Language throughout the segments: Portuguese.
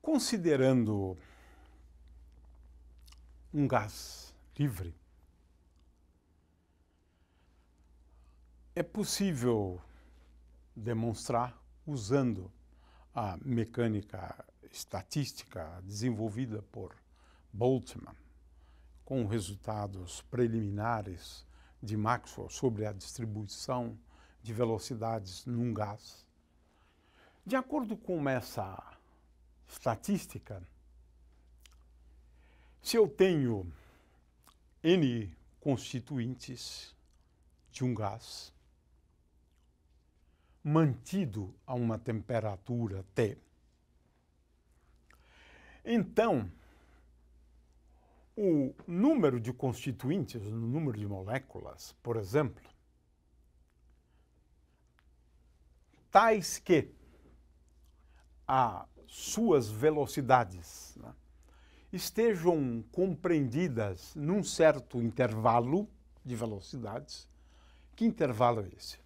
Considerando um gás livre, é possível demonstrar usando a mecânica estatística desenvolvida por Boltzmann, com resultados preliminares de Maxwell sobre a distribuição de velocidades num gás. De acordo com essa estatística, se eu tenho N constituintes de um gás mantido a uma temperatura T, então o número de constituintes, o número de moléculas, por exemplo, tais que as suas velocidades, né, estejam compreendidas num certo intervalo de velocidades. Que intervalo é esse?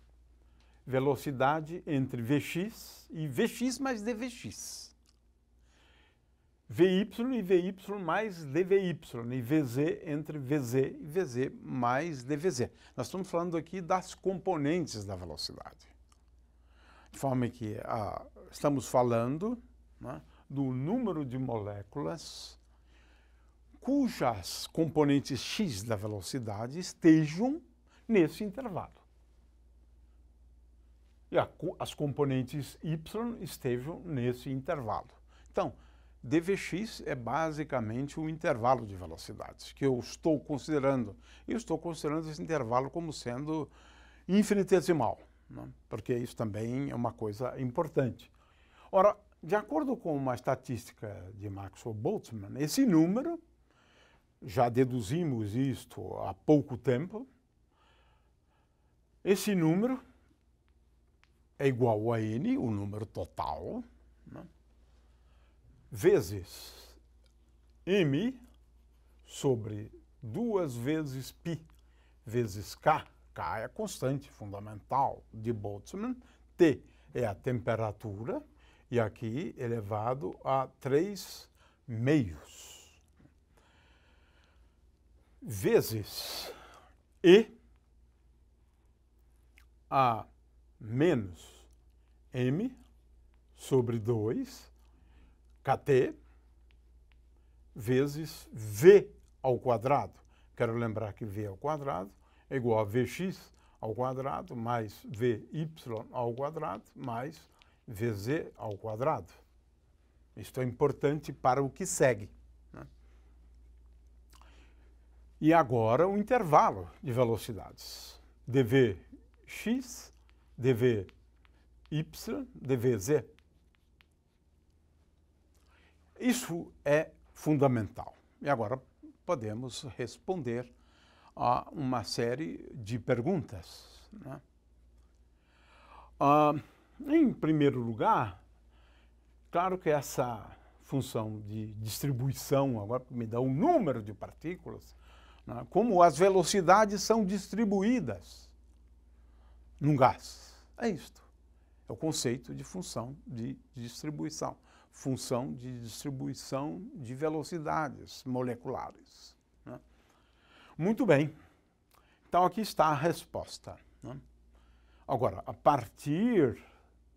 Velocidade entre Vx e Vx mais dVx. Vy e Vy mais dVy e Vz entre Vz e Vz mais dVz. Nós estamos falando aqui das componentes da velocidade. De forma que estamos falando, né, do número de moléculas cujas componentes x da velocidade estejam nesse intervalo. E as componentes y estejam nesse intervalo. Então, dVx é basicamente o intervalo de velocidades que eu estou considerando. E eu estou considerando esse intervalo como sendo infinitesimal, né? Porque isso também é uma coisa importante. Ora, de acordo com uma estatística de Maxwell-Boltzmann, esse número, já deduzimos isto há pouco tempo, esse número é igual a n, o número total, né, vezes m sobre 2 vezes π vezes k. K é a constante fundamental de Boltzmann, T é a temperatura, e aqui elevado a 3 meios. Vezes E a menos M sobre 2 kT vezes V ao quadrado. Quero lembrar que V ao quadrado é igual a Vx ao quadrado mais Vy ao quadrado mais Vz ao quadrado. Isto é importante para o que segue, né? E agora o intervalo de velocidades. dVx, dVy, dVz. Isso é fundamental. E agora podemos responder a uma série de perguntas, né? Em primeiro lugar, claro que essa função de distribuição agora me dá um número de partículas, né, como as velocidades são distribuídas num gás. É isto. É o conceito de função de distribuição. Função de distribuição de velocidades moleculares, né? Muito bem. Então, aqui está a resposta, né? Agora, a partir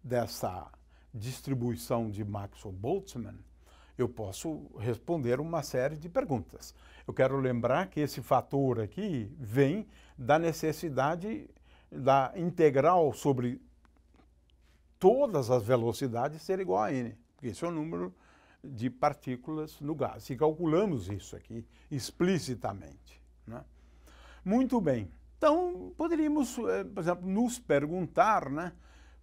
dessa distribuição de Maxwell-Boltzmann, eu posso responder uma série de perguntas. Eu quero lembrar que esse fator aqui vem da necessidade da integral sobre todas as velocidades ser igual a n, porque esse é o número de partículas no gás. E calculamos isso aqui explicitamente, né? Muito bem. Então, poderíamos, por exemplo, nos perguntar, né,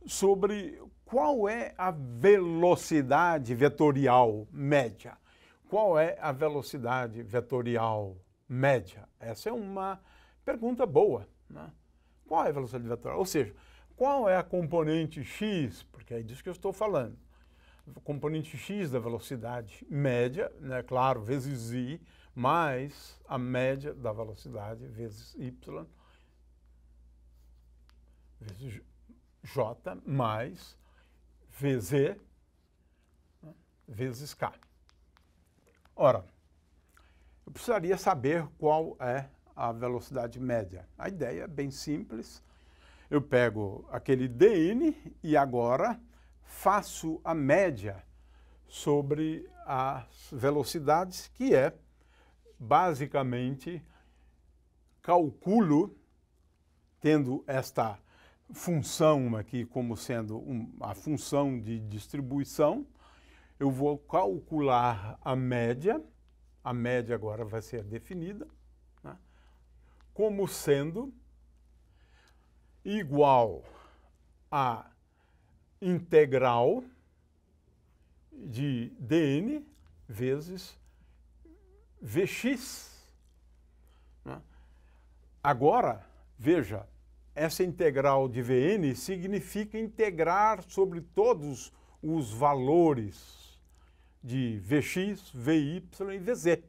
sobre qual é a velocidade vetorial média. Qual é a velocidade vetorial média? Essa é uma pergunta boa, né? Qual é a velocidade vetorial? Ou seja, qual é a componente x, porque é disso que eu estou falando, a componente x da velocidade média, né, claro, vezes i, mais a média da velocidade vezes y, vezes j, mais vz, né, vezes k. Ora, eu precisaria saber qual é a velocidade média. A ideia é bem simples. Eu pego aquele dn e agora faço a média sobre as velocidades, que é, basicamente, calculo, tendo esta função aqui como sendo a função de distribuição, eu vou calcular a média agora vai ser definida, né, como sendo igual a integral de dn vezes Vx. Né? Agora, veja, essa integral de Vn significa integrar sobre todos os valores de Vx, Vy e Vz.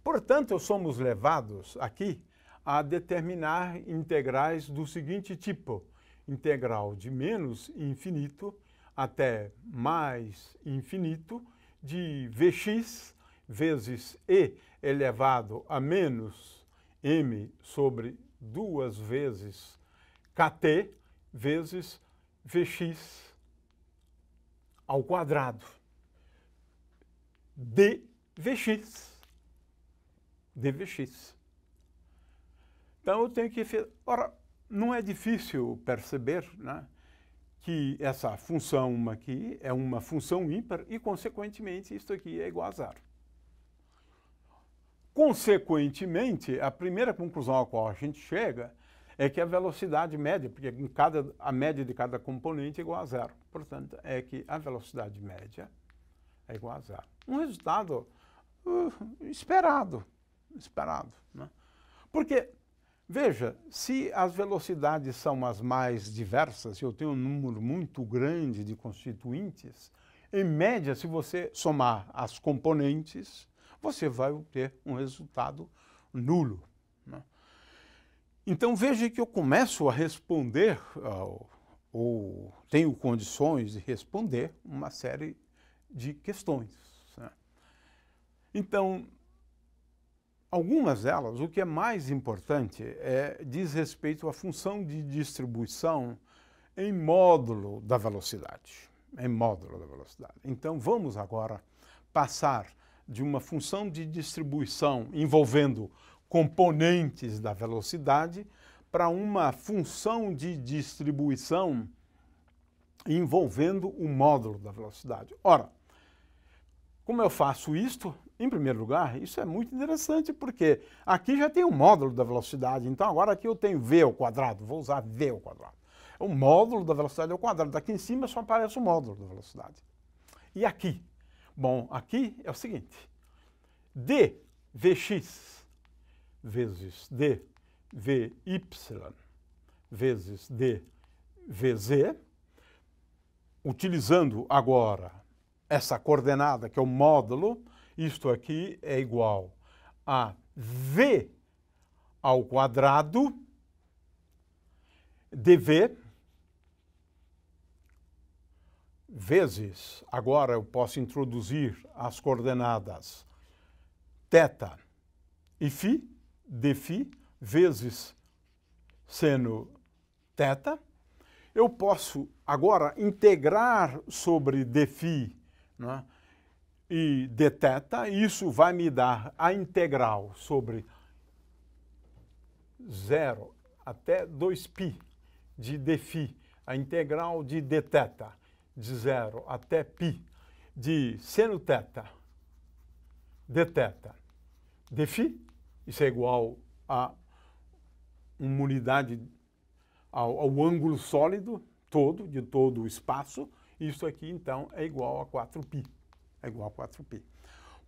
Portanto, somos levados aqui a determinar integrais do seguinte tipo: integral de menos infinito até mais infinito de Vx vezes e elevado a menos m sobre 2 vezes kt vezes Vx ao quadrado dVx. Então eu tenho que... Ora, não é difícil perceber, né, que essa função aqui é uma função ímpar e, consequentemente, isso aqui é igual a zero. Consequentemente, a primeira conclusão a qual a gente chega é que a velocidade média, porque a média de cada componente é igual a zero. Portanto, é que a velocidade média é igual a zero. Um resultado esperado. Né? Porque, veja, se as velocidades são as mais diversas, eu tenho um número muito grande de constituintes, em média, se você somar as componentes, você vai obter um resultado nulo. Né? Então, veja que eu começo a responder, ou tenho condições de responder, uma série de questões. Né? Então, algumas delas, o que é mais importante, diz respeito à função de distribuição em módulo da velocidade. Então, vamos agora passar de uma função de distribuição envolvendo componentes da velocidade para uma função de distribuição envolvendo o módulo da velocidade. Ora, como eu faço isto? Em primeiro lugar, isso é muito interessante, porque aqui já tem o módulo da velocidade, então agora aqui eu tenho v ao quadrado, vou usar v ao quadrado. O módulo da velocidade ao quadrado, daqui em cima só aparece o módulo da velocidade. E aqui? Bom, aqui é o seguinte, dvx vezes dvy vezes dvz, utilizando agora essa coordenada, que é o módulo, isto aqui é igual a v ao quadrado dv vezes, agora eu posso introduzir as coordenadas θ e φ, dφ vezes seno θ. Eu posso agora integrar sobre dφ, né, e dθ, isso vai me dar a integral sobre 0 até 2π de dφ, a integral de dθ de 0 até π de seno θ dθ dφ, isso é igual a uma unidade, ao ângulo sólido de todo o espaço. Isso aqui, então, é igual a 4π.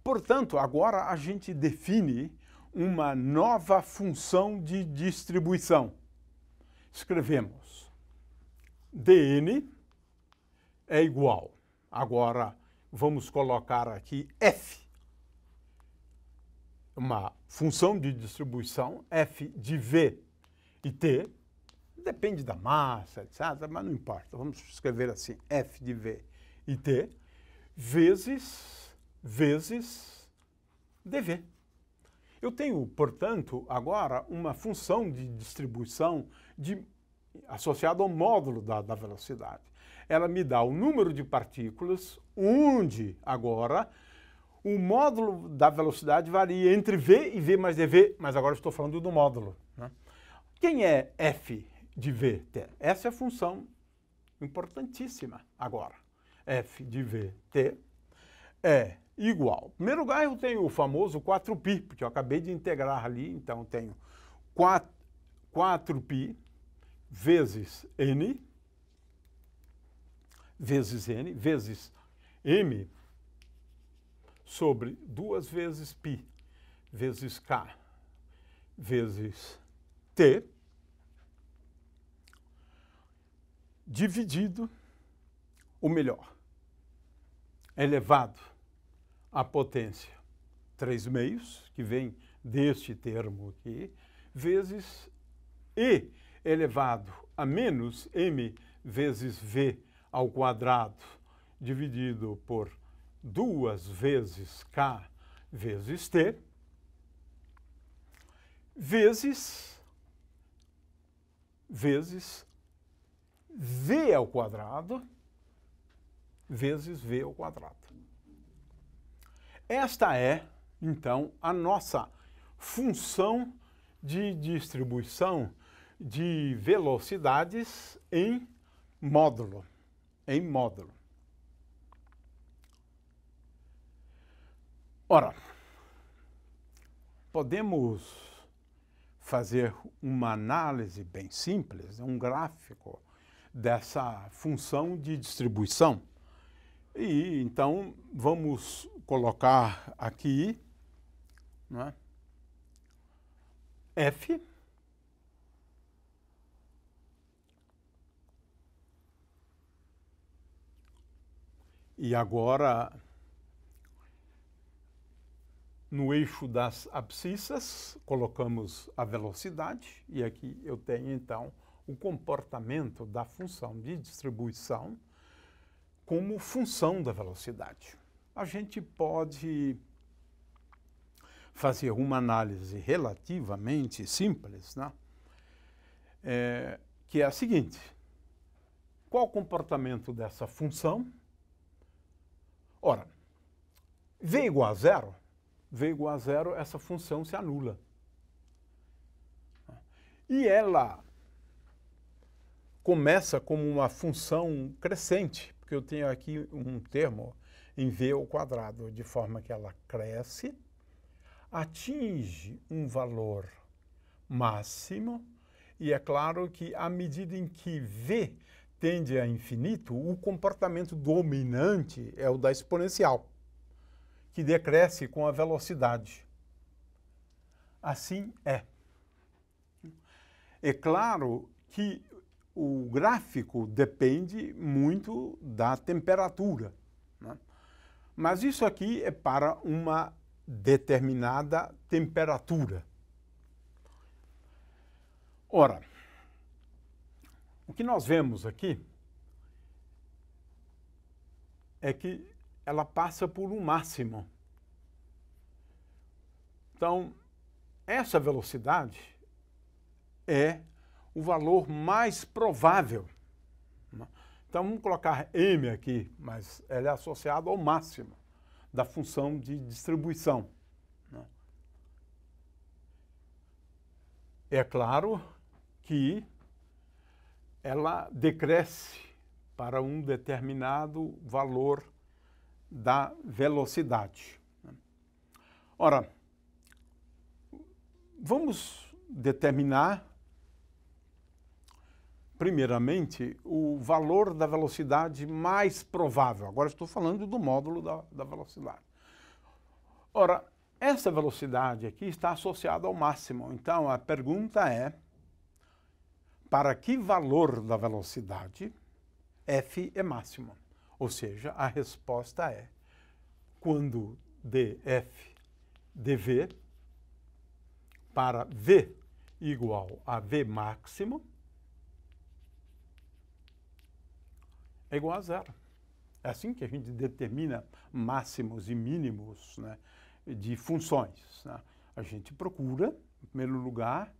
Portanto, agora a gente define uma nova função de distribuição. Escrevemos dn é igual. Agora, vamos colocar aqui f, uma função de distribuição, f de v e t, depende da massa, etc., mas não importa. Vamos escrever assim, f de v e t. vezes dv. Eu tenho, portanto, agora uma função de distribuição associada ao módulo da velocidade. Ela me dá o número de partículas, onde agora o módulo da velocidade varia entre v e v mais dv, mas agora estou falando do módulo, né? Quem é f de vt? Essa é a função importantíssima agora. F de vt é igual. Em primeiro lugar, eu tenho o famoso 4π, porque eu acabei de integrar ali, então eu tenho 4π vezes n, vezes m, sobre 2 vezes π, vezes k, vezes t, dividido, ou melhor, elevado à potência 3/2, que vem deste termo aqui, vezes e elevado a menos m vezes v ao quadrado, dividido por 2 vezes k vezes t, vezes v ao quadrado, vezes v ao quadrado. Esta é, então, a nossa função de distribuição de velocidades em módulo. Ora, podemos fazer uma análise bem simples, um gráfico dessa função de distribuição. E então vamos colocar aqui, né, f e agora no eixo das abscissas colocamos a velocidade e aqui eu tenho então o comportamento da função de distribuição como função da velocidade. A gente pode fazer uma análise relativamente simples, né? Que é a seguinte: qual o comportamento dessa função? Ora, v igual a zero, essa função se anula. E ela começa como uma função crescente, porque eu tenho aqui um termo em v ao quadrado, de forma que ela cresce, atinge um valor máximo, e é claro que à medida em que v tende a infinito, o comportamento dominante é o da exponencial, que decresce com a velocidade. Assim é. É claro que o gráfico depende muito da temperatura, né? Mas isso aqui é para uma determinada temperatura. Ora, o que nós vemos aqui é que ela passa por um máximo. Então, essa velocidade é o valor mais provável. Então, vamos colocar m aqui, mas ela é associada ao máximo da função de distribuição. É claro que ela decresce para um determinado valor da velocidade. Ora, vamos determinar primeiramente o valor da velocidade mais provável. Agora estou falando do módulo da velocidade. Ora, essa velocidade aqui está associada ao máximo. Então a pergunta é: para que valor da velocidade f é máximo? Ou seja, a resposta é quando df dv para v igual a v máximo é igual a zero. É assim que a gente determina máximos e mínimos, né, de funções, né? A gente procura, em primeiro lugar,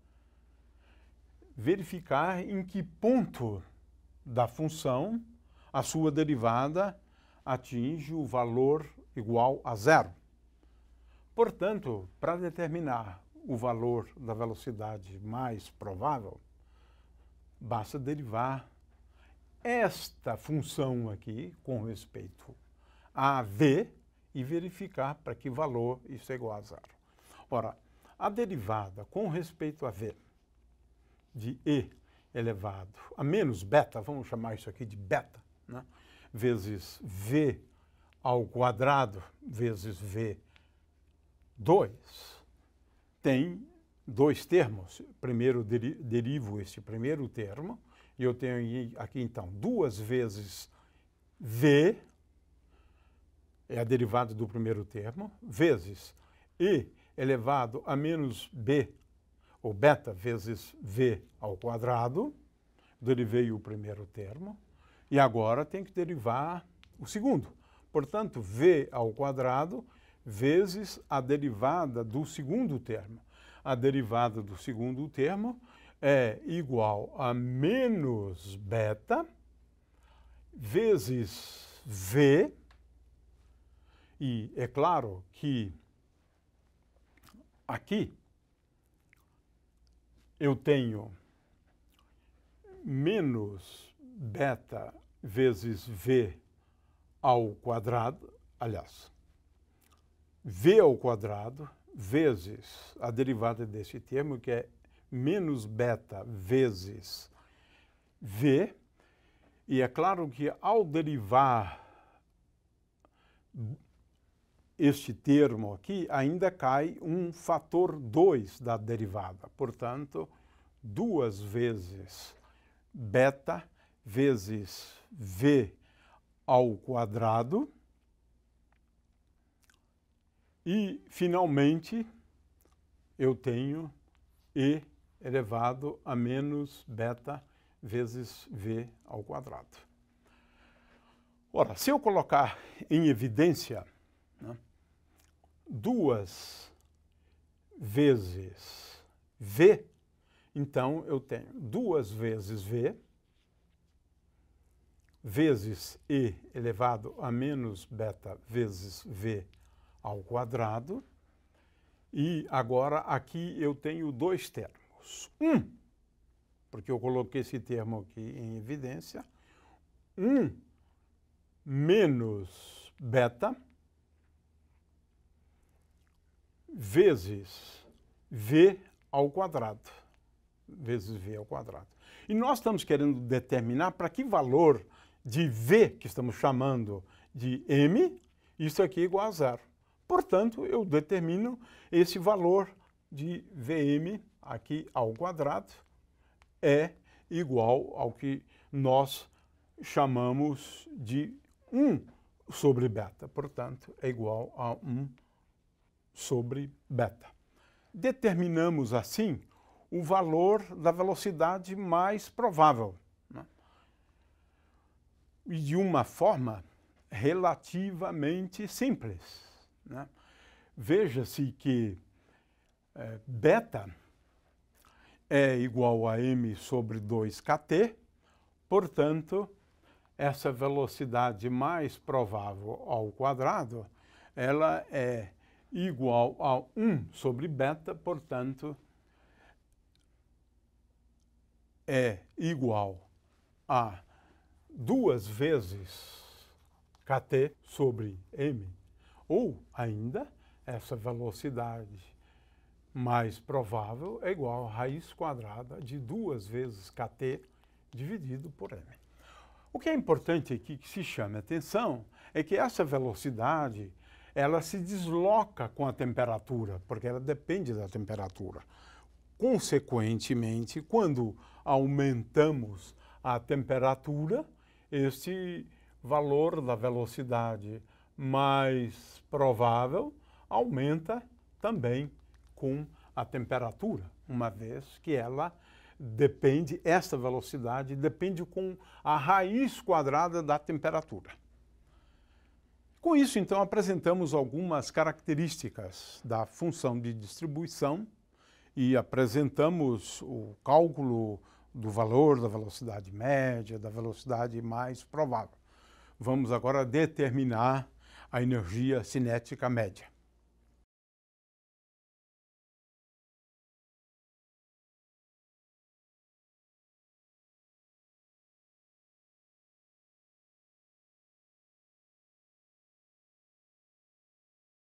verificar em que ponto da função a sua derivada atinge o valor igual a zero. Portanto, para determinar o valor da velocidade mais provável, basta derivar esta função aqui com respeito a v e verificar para que valor isso é igual a zero. Ora, a derivada com respeito a v de e elevado a menos beta, vamos chamar isso aqui de beta, né, vezes v ao quadrado vezes v2, tem dois termos. Primeiro derivo este primeiro termo, e eu tenho aqui então 2 vezes v, é a derivada do primeiro termo, vezes e elevado a menos b, ou beta, vezes v ao quadrado. Derivei o primeiro termo, e agora tem que derivar o segundo. Portanto, v ao quadrado vezes a derivada do segundo termo. A derivada do segundo termo é igual a menos beta vezes v, e é claro que aqui eu tenho menos beta vezes v ao quadrado, aliás, v ao quadrado vezes a derivada desse termo, que é menos beta vezes v, e é claro que ao derivar este termo aqui, ainda cai um fator 2 da derivada. Portanto, 2 vezes beta vezes v ao quadrado. E, finalmente, eu tenho e elevado a menos beta vezes v ao quadrado. Ora, se eu colocar em evidência, né, 2 vezes v, então eu tenho 2 vezes v vezes e elevado a menos beta vezes v ao quadrado. E agora aqui eu tenho dois termos. Porque eu coloquei esse termo aqui em evidência, menos beta vezes v ao quadrado, vezes v ao quadrado. E nós estamos querendo determinar para que valor de v, que estamos chamando de m, isso aqui é igual a zero. Portanto, eu determino esse valor de Vm aqui ao quadrado é igual ao que nós chamamos de 1 sobre beta. Portanto, é igual a 1 sobre beta. Determinamos, assim, o valor da velocidade mais provável, né? E de uma forma relativamente simples, né? Veja-se que beta é igual a m sobre 2kt, portanto, essa velocidade mais provável ao quadrado, ela é igual a 1 sobre beta, portanto, é igual a 2 vezes kt sobre m, ou ainda, essa velocidade mais provável é igual a raiz quadrada de 2 vezes kt dividido por m. O que é importante aqui que se chame atenção é que essa velocidade, ela se desloca com a temperatura, porque ela depende da temperatura. Consequentemente, quando aumentamos a temperatura, este valor da velocidade mais provável aumenta também com a temperatura, uma vez que ela depende, essa velocidade depende com a raiz quadrada da temperatura. Com isso, então, apresentamos algumas características da função de distribuição e apresentamos o cálculo do valor da velocidade média, da velocidade mais provável. Vamos agora determinar a energia cinética média.